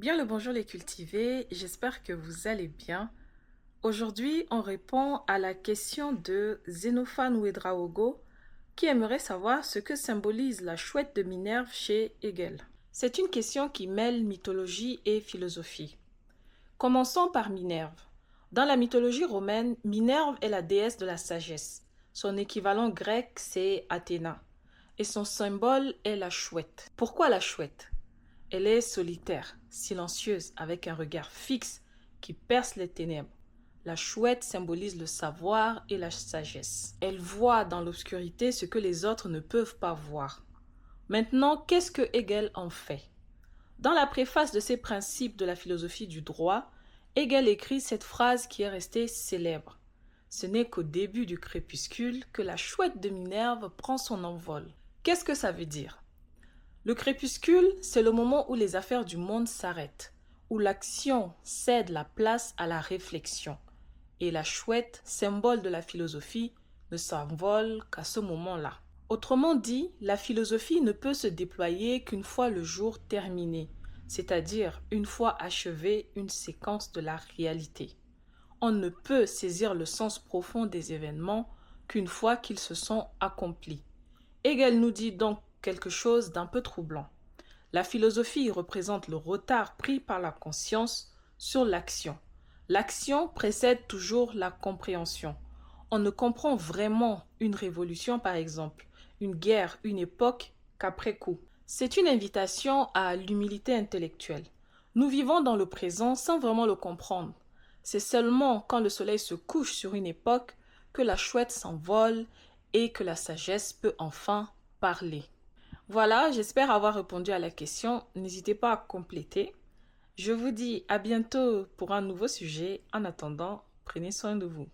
Bien le bonjour les cultivés, j'espère que vous allez bien. Aujourd'hui, on répond à la question de Xénophane Ouedraogo qui aimerait savoir ce que symbolise la chouette de Minerve chez Hegel. C'est une question qui mêle mythologie et philosophie. Commençons par Minerve. Dans la mythologie romaine, Minerve est la déesse de la sagesse. Son équivalent grec, c'est Athéna. Et son symbole est la chouette. Pourquoi la chouette? Elle est solitaire, silencieuse, avec un regard fixe qui perce les ténèbres. La chouette symbolise le savoir et la sagesse. Elle voit dans l'obscurité ce que les autres ne peuvent pas voir. Maintenant, qu'est-ce que Hegel en fait? Dans la préface de ses principes de la philosophie du droit, Hegel écrit cette phrase qui est restée célèbre. Ce n'est qu'au début du crépuscule que la chouette de Minerve prend son envol. Qu'est-ce que ça veut dire? Le crépuscule, c'est le moment où les affaires du monde s'arrêtent, où l'action cède la place à la réflexion. Et la chouette, symbole de la philosophie, ne s'envole qu'à ce moment-là. Autrement dit, la philosophie ne peut se déployer qu'une fois le jour terminé, c'est-à-dire une fois achevée une séquence de la réalité. On ne peut saisir le sens profond des événements qu'une fois qu'ils se sont accomplis. Hegel nous dit donc quelque chose d'un peu troublant. La philosophie représente le retard pris par la conscience sur l'action. L'action précède toujours la compréhension. On ne comprend vraiment une révolution, par exemple, une guerre, une époque, qu'après coup. C'est une invitation à l'humilité intellectuelle. Nous vivons dans le présent sans vraiment le comprendre. C'est seulement quand le soleil se couche sur une époque que la chouette s'envole et que la sagesse peut enfin parler. Voilà, j'espère avoir répondu à la question. N'hésitez pas à compléter. Je vous dis à bientôt pour un nouveau sujet. En attendant, prenez soin de vous.